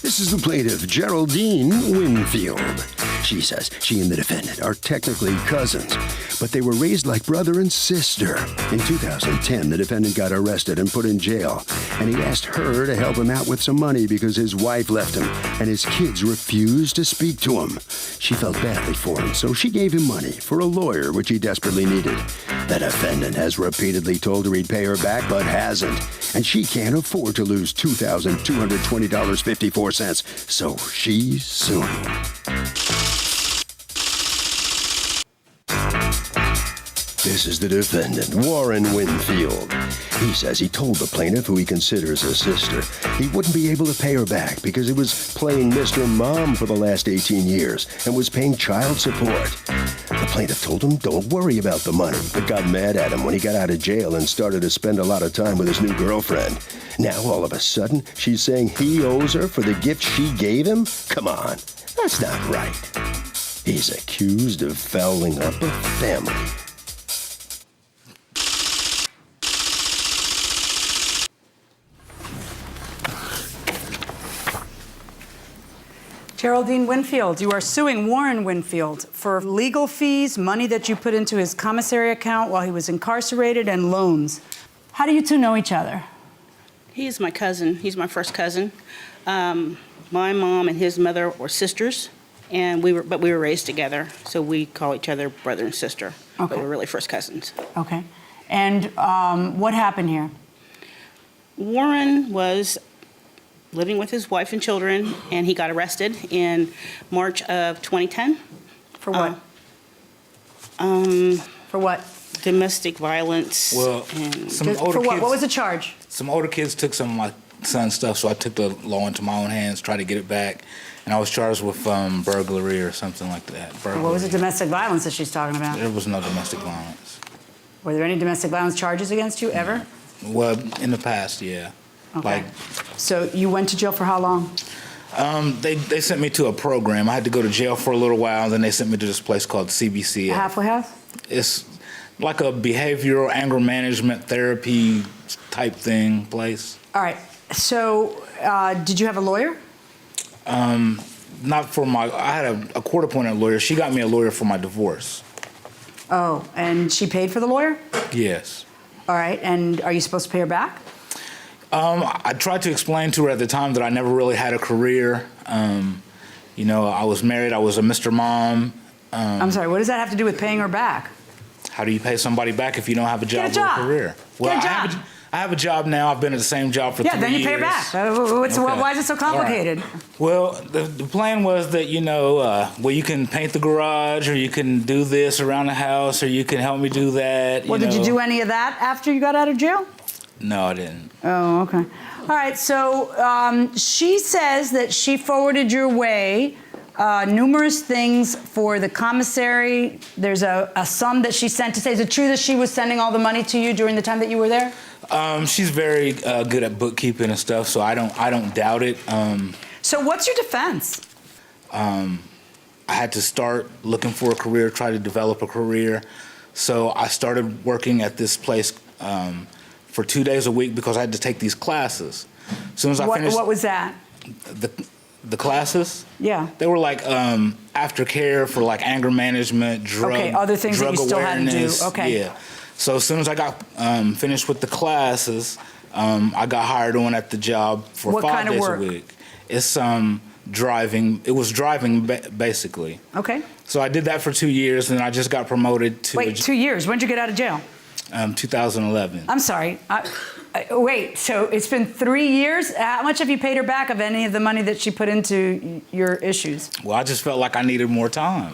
This is the plaintiff, Geraldine Winfield. She says she and the defendant are technically cousins, but they were raised like brother and sister. In 2010, the defendant got arrested and put in jail, and he asked her to help him out with some money because his wife left him, and his kids refused to speak to him. She felt badly for him, so she gave him money for a lawyer, which he desperately needed. The defendant has repeatedly told her he'd pay her back, but hasn't, and she can't afford to lose $2,220.54, so she's suing. This is the defendant, Warren Winfield. He says he told the plaintiff, who he considers a sister, he wouldn't be able to pay her back because he was playing Mr. Mom for the last 18 years and was paying child support. The plaintiff told him, don't worry about the money, but got mad at him when he got out of jail and started to spend a lot of time with his new girlfriend. Now, all of a sudden, she's saying he owes her for the gift she gave him? Come on, that's not right. He's accused of fouling up a family. Geraldine Winfield, you are suing Warren Winfield for legal fees, money that you put into his commissary account while he was incarcerated, and loans. How do you two know each other? He's my cousin. He's my first cousin. My mom and his mother were sisters, and we were raised together, so we call each other brother and sister. Okay. But we're really first cousins. Okay. And what happened here? Warren was living with his wife and children, and he got arrested in March of 2010. For what? For what? Domestic violence. Well, some older for what? kids. What was the charge? Some older kids took some of my son's stuff, so I took the law into my own hands, tried to get it back, and I was charged with burglary or something like that. Burglary. What was the domestic violence that she's talking about? There was no domestic violence. Were there any domestic violence charges against you ever? Well, in the past, yeah. Okay. So you went to jail for how long? They sent me to a program. I had to go to jail for a little while, and then they sent me to this place called CBC. Halfway house? It's like a behavioral anger management therapy type thing place. All right. So did you have a lawyer? Not for my, I had a court-appointed lawyer. She got me a lawyer for my divorce. Oh, and she paid for the lawyer? Yes. All right. And are you supposed to pay her back? I tried to explain to her at the time that I never really had a career. You know, I was married. I was a Mr. Mom. I'm sorry. What does that have to do with paying her back? How do you pay somebody back if you don't have a job Get a job. or a career? Get a job. I have a job now. I've been at the same job for 3 years. Yeah, then you pay her back. Why is it so complicated? Right. Well, the plan was that, you know, well, you can paint the garage, or you can do this around the house, or you can help me do that. Well, did you do any of that after you got out of jail? No, I didn't. Oh, okay. All right, so she says that she forwarded your way numerous things for the commissary. There's a sum that she sent to say, is it true that she was sending all the money to you during the time that you were there? She's very good at bookkeeping and stuff, so I don't doubt it. So what's your defense? I had to start looking for a career, try to develop a career. So I started working at this place for 2 days a week because I had to take these classes. As soon as I finished, what was that? The classes? Yeah. They were like aftercare for like anger management, drug Okay, other things that you still had to do. Okay. Yeah. So as soon as I got finished with the classes, I got hired on at the job for What 5 kind of days work? a week. It's driving. It was driving basically. Okay. So I did that for 2 years, and I just got promoted to. Wait, 2 years. When did you get out of jail? 2011. I'm sorry. Wait, so it's been 3 years? How much have you paid her back of any of the money that she put into your issues? Well, I just felt like I needed more time.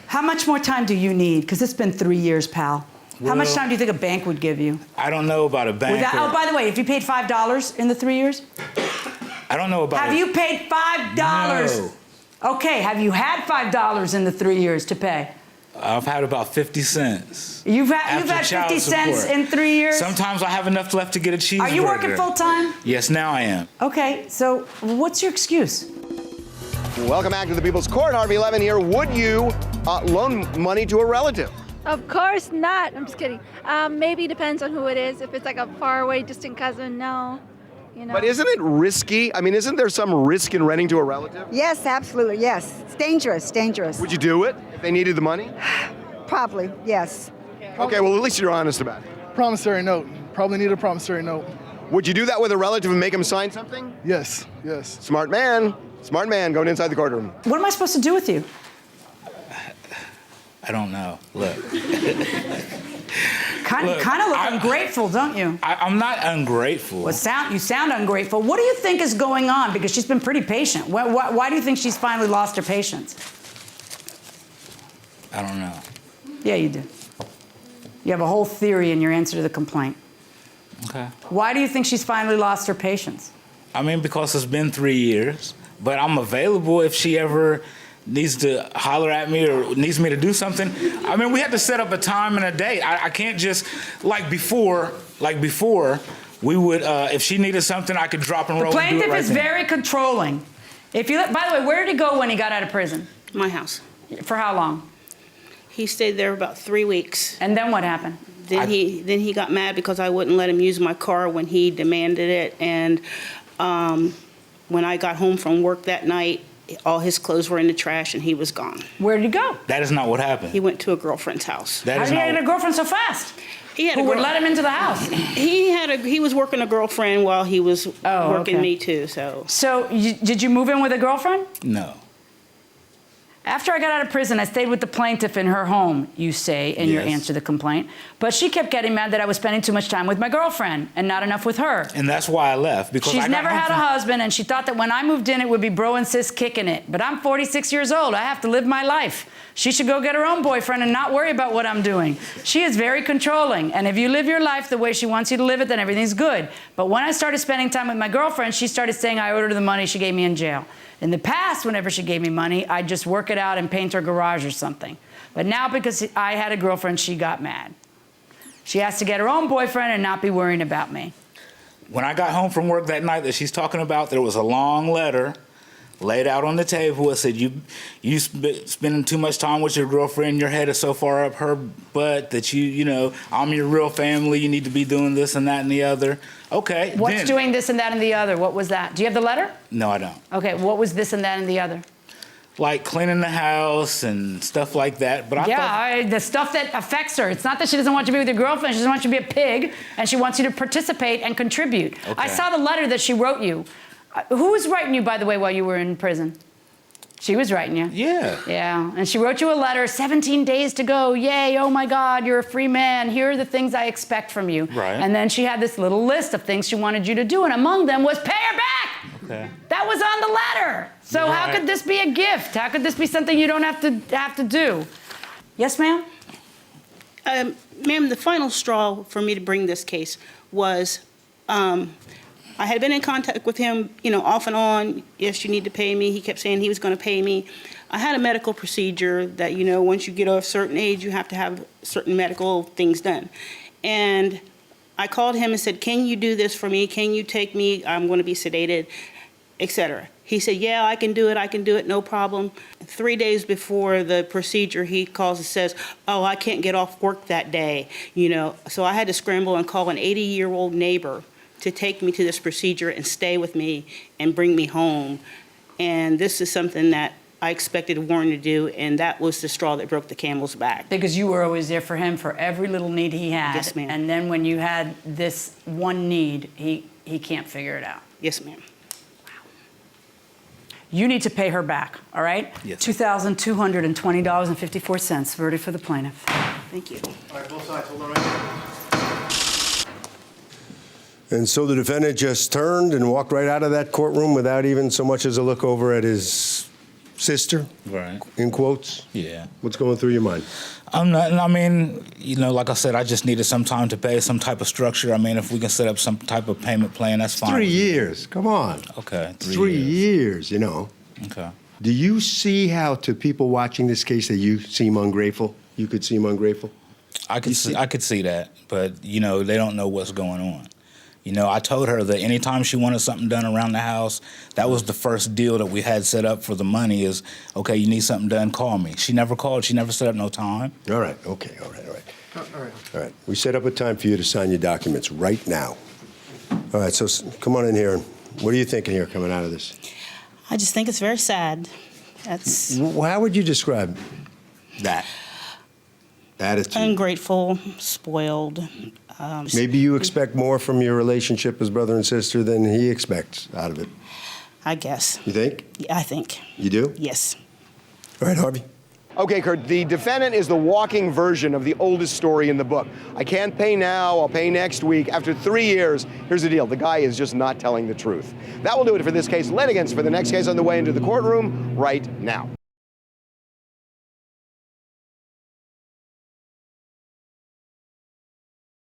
How much more time do you need? Because it's been 3 years, pal. How much time do you think a bank would give you? I don't know about a bank. Oh, by the way, if you paid $5 in the 3 years? I don't know about. Have you paid $5? No. Okay, have you had $5 in the 3 years to pay? I've had about 50 cents. You've had 50 cents in 3 years? Sometimes I have enough left to get a cheeseburger. Are you working full time? Yes, now I am. Okay, so what's your excuse? Welcome back to the People's Court. Harvey Levin here. Would you loan money to a relative? Of course not. I'm just kidding. Maybe depends on who it is. If it's like a faraway, distant cousin, no. you know. But isn't it risky? I mean, isn't there some risk in renting to a relative? Yes, absolutely, yes. It's dangerous, dangerous. Would you do it if they needed the money? Probably, yes. Okay, well, at least you're honest about it. Promissory note. Probably need a promissory note. Would you do that with a relative and make them sign something? Yes, yes. Smart man going inside the courtroom. What am I supposed to do with you? I don't know. Look. Kind of look ungrateful, don't you? I'm not ungrateful. You sound ungrateful. What do you think is going on? Because she's been pretty patient. Why do you think she's finally lost her patience? I don't know. Yeah, you do. You have a whole theory in your answer to the complaint. Okay. Why do you think she's finally lost her patience? I mean, because it's been 3 years, but I'm available if she ever needs to holler at me or needs me to do something. I mean, we had to set up a time and a date. I can't just, like before, we would, if she needed something, I could drop and roll and do it Plaintiff right is then. very controlling. By the way, where did he go when he got out of prison? My house. For how long? He stayed there about 3 weeks. And then what happened? Then he got mad because I wouldn't let him use my car when he demanded it. And when I got home from work that night, all his clothes were in the trash and he was gone. Where did he go? That is not what happened. He went to a girlfriend's house. That How is did he not get a girlfriend so fast? Who would let him into the house? He was working a girlfriend while he was working okay. me too. So Did you move in with a girlfriend? No. After I got out of prison, I stayed with the plaintiff in her home, you say, in your Yes. answer to the complaint. But she kept getting mad that I was spending too much time with my girlfriend and not enough with her. And that's why I left, because She's I got never home had a from- husband, and she thought that when I moved in, it would be bro and sis kicking it. But I'm 46 years old. I have to live my life. She should go get her own boyfriend and not worry about what I'm doing. She is very controlling. And if you live your life the way she wants you to live it, then everything's good. But when I started spending time with my girlfriend, she started saying I owed her the money she gave me in jail. In the past, whenever she gave me money, I'd just work it out and paint her garage or something. But now, because I had a girlfriend, she got mad. She has to get her own boyfriend and not be worrying about me. When I got home from work that night that she's talking about, there was a long letter laid out on the table. It said, you spending too much time with your girlfriend, your head is so far up her butt that you know, I'm your real family, you need to be doing this and that and the other. Okay. What's then, doing this and that and the other? What was that? Do you have the letter? No, I don't. Okay, what was this and that and the other? Like cleaning the house and stuff like that. But I thought, The stuff that affects her. It's not that she doesn't want you to be with your girlfriend. She doesn't want you to be a pig, and she wants you to participate and contribute. Okay. I saw the letter that she wrote you. Who was writing you, by the way, while you were in prison? She was writing you. yeah. Yeah, and she wrote you a letter, 17 days to go. Yay, oh my God, you're a free man. Here are the things I expect from you. Right. And then she had this little list of things she wanted you to do, and among them was pay her back. Okay. That was on the letter. So You're how right. could this be a gift? How could this be something you don't have to do? Yes, ma'am? Ma'am, the final straw for me to bring this case was I had been in contact with him, off and on. Yes, you need to pay me. He kept saying he was going to pay me. I had a medical procedure that, once you get of a certain age, you have to have certain medical things done. And I called him and said, can you do this for me? Can you take me? I'm going to be sedated, etc. He said, yeah, I can do it, no problem. 3 days before the procedure, he calls and says, oh, I can't get off work that day, So I had to scramble and call an 80-year-old neighbor to take me to this procedure and stay with me and bring me home. And this is something that I expected Warren to do, and that was the straw that broke the camel's back. Because you were always there for him for every little need he had. Yes, ma'am. And then when you had this one need, he can't figure it out. Yes, ma'am. You need to pay her back, all right? Yes. $2,220.54. Verdict for the plaintiff. Thank you. All right, both sides, hold on right there. And so the defendant just turned and walked right out of that courtroom without even so much as a look over at his sister, Right. in quotes. Yeah. What's going through your mind? Like I said, I just needed some time to pay, some type of structure. I mean, if we can set up some type of payment plan, that's fine. 3 years. Come on. Okay. 3 years, Okay. Do you see how to people watching this case that you seem ungrateful? You could seem ungrateful? I could see that, but they don't know what's going on. I told her that anytime she wanted something done around the house, that was the first deal that we had set up for the money is, okay, you need something done, call me. She never called. She never set up no time. All right. Okay. All right. We set up a time for you to sign your documents right now. All right, so come on in here. What are you thinking here coming out of this? I just think it's very sad. That's How would you describe that attitude? ungrateful, spoiled. Maybe you expect more from your relationship as brother and sister than he expects out of it. I guess. You think? Yeah, I think. You do? Yes. All right, Harvey. Okay, Kurt, the defendant is the walking version of the oldest story in the book. I can't pay now, I'll pay next week. After 3 years, here's the deal. The guy is just not telling the truth. That will do it for this case. Litigants for the next case on the way into the courtroom right now.